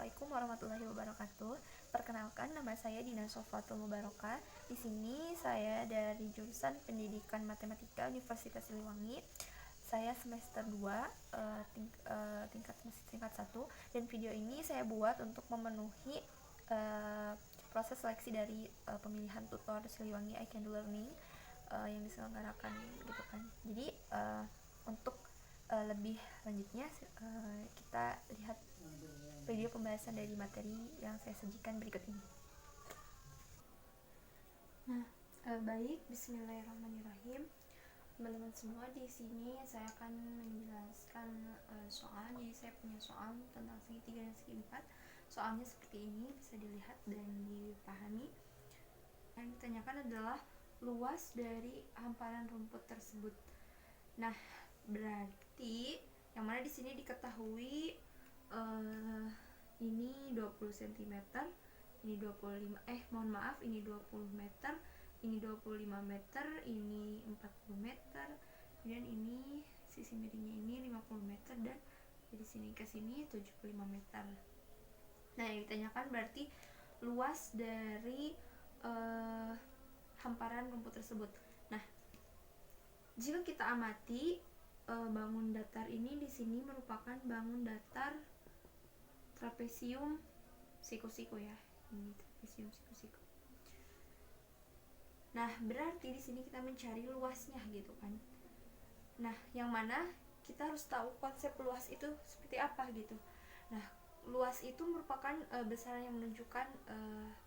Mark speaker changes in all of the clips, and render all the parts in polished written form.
Speaker 1: Assalamualaikum warahmatullahi wabarakatuh. Perkenalkan, nama saya Dina Sofatul Mubarokah. Di sini saya dari jurusan Pendidikan Matematika Universitas Siliwangi. Saya semester 2, tingkat 1, dan video ini saya buat untuk memenuhi proses seleksi dari pemilihan tutor Siliwangi I Can Do Learning yang diselenggarakan gitu kan. Jadi untuk lebih lanjutnya kita lihat video pembahasan dari materi yang saya sajikan berikut ini. Nah, baik, Bismillahirrahmanirrahim. Teman-teman semua, di sini saya akan menjelaskan soal. Jadi saya punya soal tentang segi 3 dan segi 4. Soalnya seperti ini, bisa dilihat dan dipahami. Yang ditanyakan adalah luas dari hamparan rumput tersebut. Nah, berarti yang mana di sini diketahui ini 20 cm, ini 25 ini 20 meter, ini 25 meter, ini 40 meter, kemudian ini sisi miringnya ini 50 meter, dan dari sini ke sini 75 meter. Nah, yang ditanyakan berarti luas dari hamparan rumput tersebut. Nah, jika kita amati bangun datar ini di sini merupakan bangun datar trapesium siku-siku ya. Ini trapesium siku-siku. Nah, berarti di sini kita mencari luasnya gitu kan. Nah, yang mana kita harus tahu konsep luas itu seperti apa gitu. Nah, luas itu merupakan besar yang menunjukkan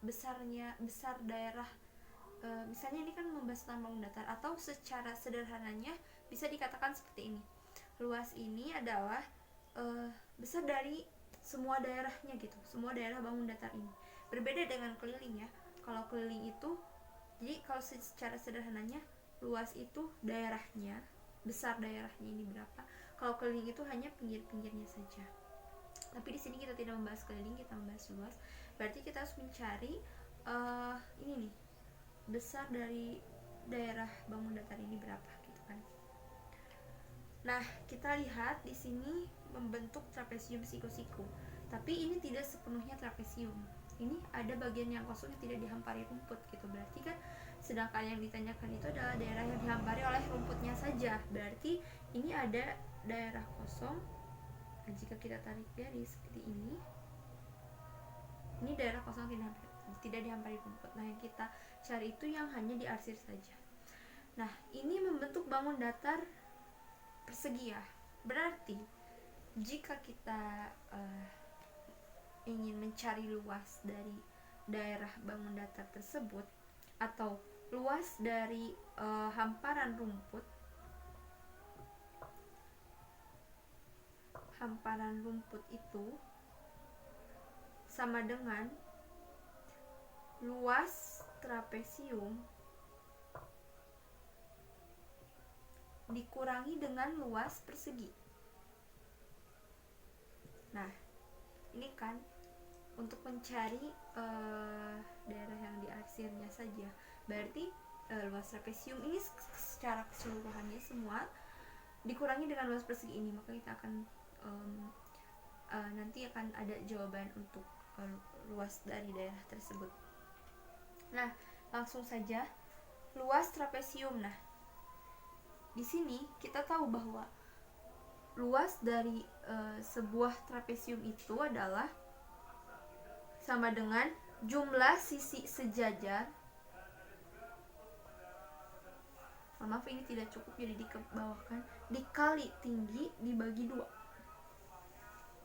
Speaker 1: besar daerah. Misalnya ini kan membahas tentang bangun datar, atau secara sederhananya bisa dikatakan seperti ini. Luas ini adalah besar dari semua daerahnya gitu, semua daerah bangun datar ini. Berbeda dengan keliling ya. Kalau keliling itu, jadi kalau secara sederhananya luas itu daerahnya, besar daerahnya ini berapa. Kalau keliling itu hanya pinggir-pinggirnya saja. Tapi di sini kita tidak membahas keliling, kita membahas luas. Berarti kita harus mencari ini nih, besar dari daerah bangun datar ini berapa gitu kan. Nah, kita lihat di sini membentuk trapesium siku-siku. Tapi ini tidak sepenuhnya trapesium. Ini ada bagian yang kosong yang tidak dihampari rumput gitu. Berarti kan sedangkan yang ditanyakan itu adalah daerah yang dihampari oleh rumputnya saja. Berarti ini ada daerah kosong. Nah, jika kita tarik garis seperti ini daerah kosong tidak dihampari rumput. Nah, yang kita cari itu yang hanya diarsir saja. Nah, ini membentuk bangun datar persegi ya. Berarti jika kita ingin mencari luas dari daerah bangun datar tersebut, atau luas dari hamparan rumput itu sama dengan luas trapesium dikurangi dengan luas persegi. Nah, ini kan untuk mencari daerah yang diarsirnya saja. Berarti luas trapesium ini secara keseluruhannya semua dikurangi dengan luas persegi ini. Maka kita akan nanti akan ada jawaban untuk luas dari daerah tersebut. Nah, langsung saja luas trapesium. Nah, di sini kita tahu bahwa luas dari sebuah trapesium itu adalah sama dengan jumlah sisi sejajar. Maaf, ini tidak cukup, jadi dibawahkan, dikali tinggi dibagi 2.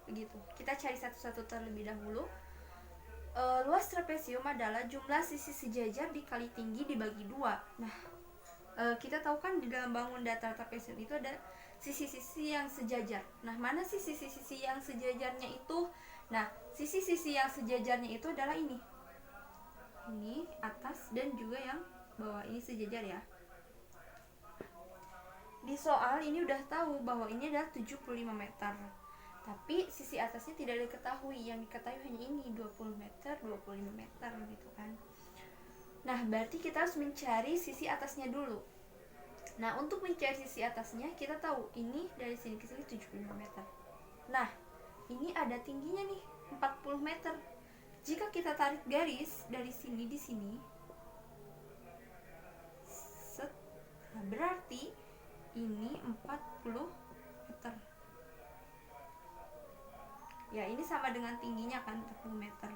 Speaker 1: Begitu. Kita cari satu-satu terlebih dahulu. Luas trapesium adalah jumlah sisi sejajar dikali tinggi dibagi 2. Nah, kita tahu kan di dalam bangun datar trapesium itu ada sisi-sisi yang sejajar. Nah, mana sih sisi-sisi yang sejajarnya itu? Nah, sisi-sisi yang sejajarnya itu adalah ini. Ini atas dan juga yang bawah, ini sejajar ya. Di soal ini udah tahu bahwa ini adalah 75 meter. Tapi sisi atasnya tidak diketahui, yang diketahui hanya ini 20 meter, 25 meter gitu kan. Nah, berarti kita harus mencari sisi atasnya dulu. Nah, untuk mencari sisi atasnya kita tahu ini dari sini ke sini 75 meter. Nah, ini ada tingginya nih. 40 meter. Jika kita tarik garis dari sini di sini, nah berarti ini 40 meter. Ya, ini sama dengan tingginya kan, 40 meter.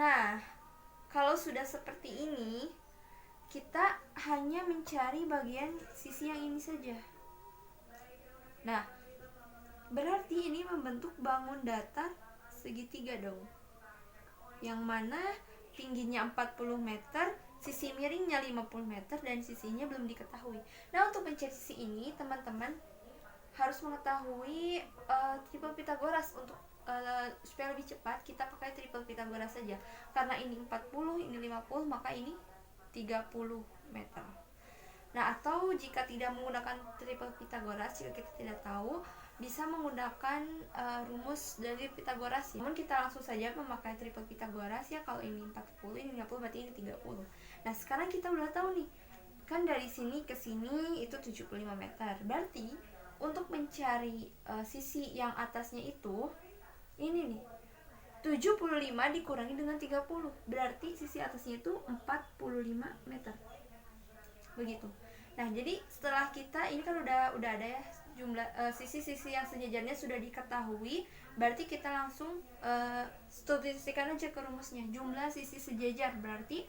Speaker 1: Nah, kalau sudah seperti ini, kita hanya mencari bagian sisi yang ini saja. Nah, berarti ini membentuk bangun datar segitiga dong. Yang mana tingginya 40 meter, sisi miringnya 50 meter, dan sisinya belum diketahui. Nah, untuk mencari sisi ini, teman-teman harus mengetahui triple Pythagoras. Untuk supaya lebih cepat, kita pakai triple Pythagoras saja. Karena ini 40, ini 50, maka ini 30 meter. Nah, atau jika tidak menggunakan triple Pythagoras, jika kita tidak tahu, bisa menggunakan rumus dari Pythagoras. Namun kita langsung saja memakai triple Pythagoras ya. Kalau ini 40, ini 50, berarti ini 30. Nah, sekarang kita udah tahu nih, kan dari sini ke sini itu 75 meter. Berarti untuk mencari sisi yang atasnya itu, ini nih, 75 dikurangi dengan 30, berarti sisi atasnya itu 45 meter. Begitu. Nah, jadi setelah kita, ini kan udah ada ya jumlah sisi-sisi yang sejajarnya sudah diketahui, berarti kita langsung substitusikan aja ke rumusnya. Jumlah sisi sejajar berarti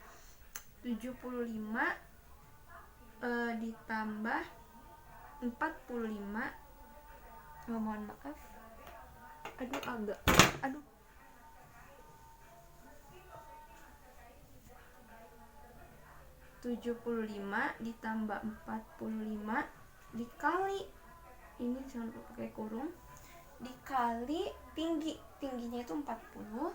Speaker 1: 75 ditambah 45. Mohon maaf. Aduh. 75 ditambah 45 dikali, ini jangan lupa pakai kurung, dikali tingginya itu 40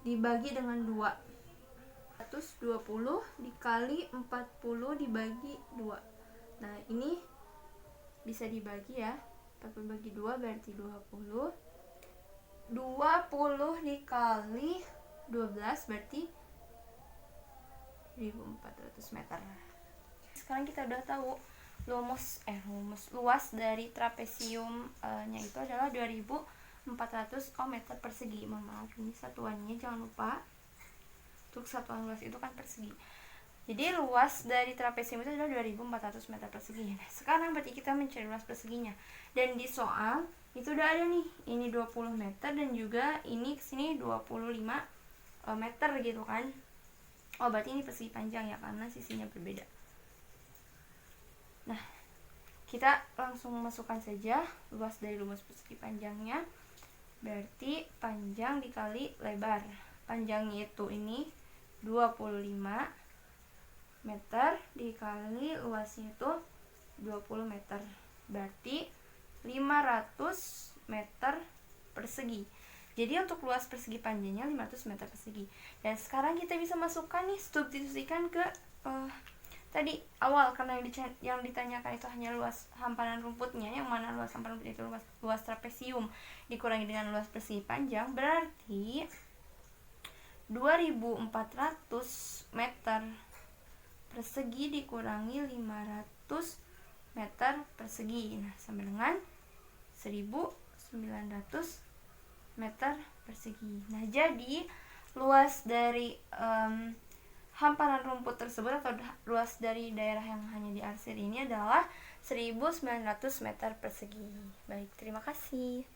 Speaker 1: dibagi dengan 2. 120 dikali 40 dibagi 2. Nah, ini bisa dibagi ya. 40 bagi 2 berarti 20. 20 dikali 12 berarti 1400 meter. Sekarang kita udah tahu luas dari trapesium nya itu adalah 2400 meter persegi. Mohon maaf, ini satuannya jangan lupa. Untuk satuan luas itu kan persegi. Jadi luas dari trapesium itu adalah 2400 meter persegi. Nah, sekarang berarti kita mencari luas perseginya. Dan di soal itu udah ada nih, ini 20 meter dan juga ini kesini 25 meter gitu kan. Oh, berarti ini persegi panjang ya, karena sisinya berbeda. Nah, kita langsung masukkan saja luas dari rumus persegi panjangnya. Berarti panjang dikali lebar. Panjangnya itu ini 25 meter dikali luasnya itu 20 meter. Berarti 500 meter persegi. Jadi untuk luas persegi panjangnya 500 meter persegi. Dan sekarang kita bisa masukkan nih, substitusikan ke tadi awal, karena yang ditanyakan itu hanya luas hamparan rumputnya, yang mana luas hamparan rumput itu luas trapesium dikurangi dengan luas persegi panjang, berarti 2400 meter persegi dikurangi 500 meter persegi. Nah, sama dengan 1900 meter persegi. Nah, jadi luas dari hamparan rumput tersebut atau luas dari daerah yang hanya diarsir ini adalah 1900 meter persegi. Baik, terima kasih.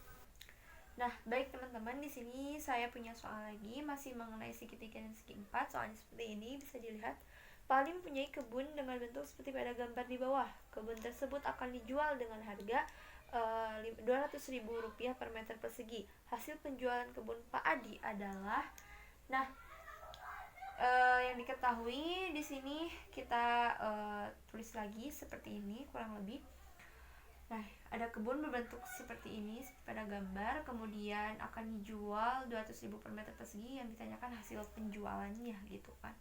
Speaker 1: Nah, baik teman-teman, di sini saya punya soal lagi, masih mengenai segi 3 dan segi 4. Soalnya seperti ini, bisa dilihat. Pak Ali mempunyai kebun dengan bentuk seperti pada gambar di bawah. Kebun tersebut akan dijual dengan harga Rp200.000 per meter persegi. Hasil penjualan kebun Pak Adi adalah, nah, yang diketahui di sini kita tulis lagi seperti ini kurang lebih. Nah, ada kebun berbentuk seperti ini pada gambar, kemudian akan dijual 200.000 per meter persegi, yang ditanyakan hasil penjualannya gitu kan.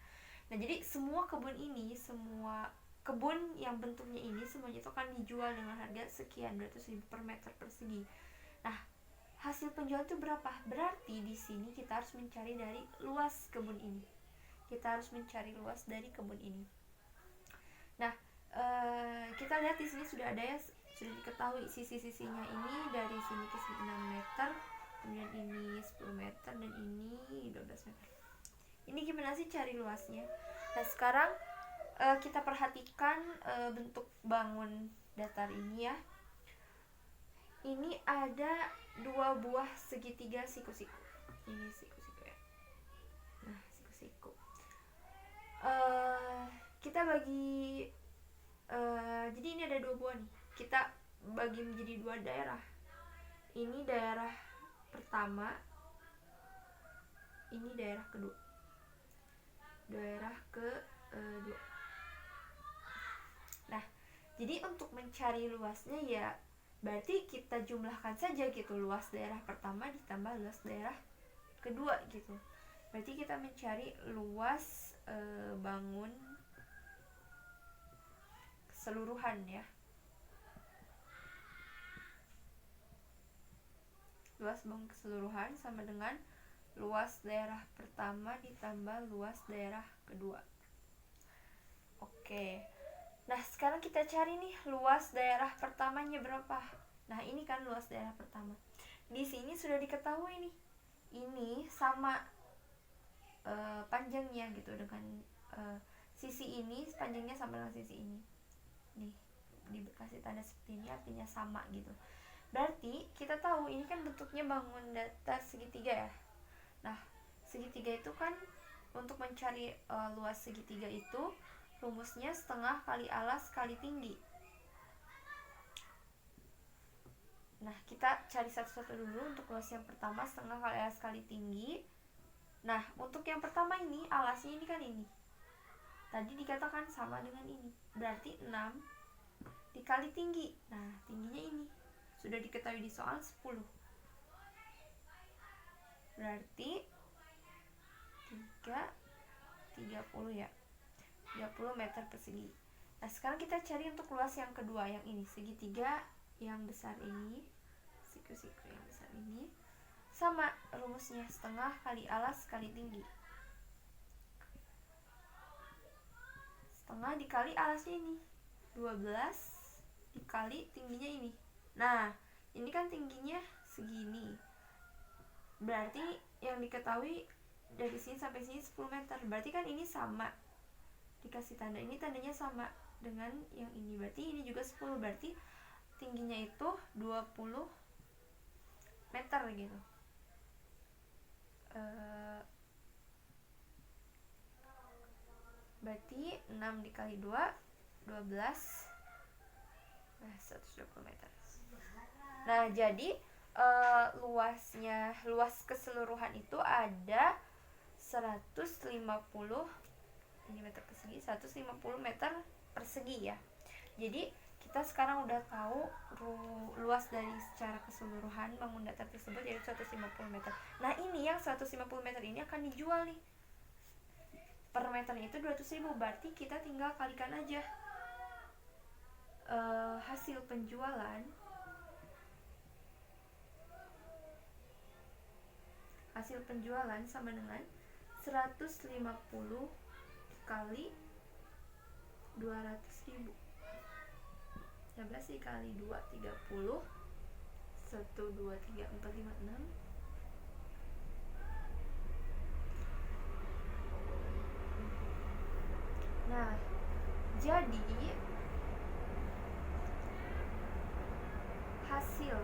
Speaker 1: Nah, jadi semua kebun ini, semua kebun yang bentuknya ini, semuanya itu akan dijual dengan harga sekian, 200.000 per meter persegi. Nah, hasil penjualan itu berapa? Berarti di sini kita harus mencari dari luas kebun ini. Kita harus mencari luas dari kebun ini. Nah, kita lihat di sini sudah sudah diketahui sisi-sisinya ini dari sini ke sini 6 meter, kemudian ini 10 meter, dan ini 12 meter. Ini gimana sih cari luasnya? Nah sekarang kita perhatikan bentuk bangun datar ini ya. Ini ada 2 buah segitiga siku-siku. Ini siku-siku ya. Nah siku-siku. Kita bagi jadi ini ada 2 buah nih. Kita bagi menjadi 2 daerah. Ini daerah pertama, ini daerah kedua. Daerah kedua. Nah, jadi untuk mencari luasnya ya berarti kita jumlahkan saja gitu, luas daerah pertama ditambah luas daerah kedua gitu. Berarti kita mencari luas bangun keseluruhan ya. Luas bangun keseluruhan sama dengan luas daerah pertama ditambah luas daerah kedua. Oke. Nah, sekarang kita cari nih luas daerah pertamanya berapa. Nah, ini kan luas daerah pertama. Di sini sudah diketahui nih. Ini sama panjangnya gitu dengan sisi ini, panjangnya sama dengan sisi ini. Nih, dikasih tanda seperti ini artinya sama gitu. Berarti kita tahu ini kan bentuknya bangun datar segitiga ya. Nah, segitiga itu kan untuk mencari luas segitiga itu rumusnya setengah kali alas kali tinggi. Nah, kita cari satu-satu dulu. Untuk luas yang pertama setengah kali alas kali tinggi. Nah, untuk yang pertama ini alasnya ini kan ini. Tadi dikatakan sama dengan ini. Berarti 6 dikali tinggi. Nah, tingginya ini. Sudah diketahui di soal 10. Berarti 30 ya. 30 meter persegi. Nah sekarang kita cari untuk luas yang kedua, yang ini, segitiga yang besar ini, siku-siku yang besar ini, sama rumusnya setengah kali alas kali tinggi. Setengah dikali alasnya ini 12 dikali tingginya ini. Nah ini kan tingginya segini, berarti yang diketahui dari sini sampai sini 10 meter. Berarti kan ini sama, dikasih tanda ini, tandanya sama dengan yang ini, berarti ini juga 10. Berarti tingginya itu 20 meter gitu. Berarti 6 dikali 2 12, nah 120 meter. Nah jadi luas keseluruhan itu ada 150 ini meter persegi, 150 meter persegi ya. Jadi kita sekarang udah tahu luas dari secara keseluruhan bangun datar tersebut yaitu 150 meter. Nah ini yang 150 meter ini akan dijual nih. Per meternya itu 200.000, berarti kita tinggal kalikan aja hasil penjualan sama dengan 150 kali 200.000. 12 kali 2 30, 1 2 3 4 5 6. Nah jadi hasil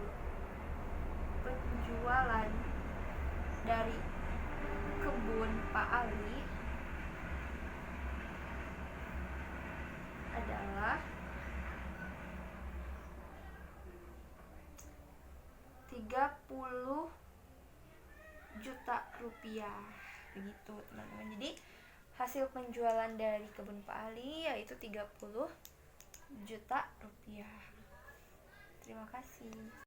Speaker 1: penjualan dari kebun Pak Ali adalah 30 juta rupiah begitu teman-teman. Jadi hasil penjualan dari kebun Pak Ali yaitu 30 juta rupiah. Terima kasih.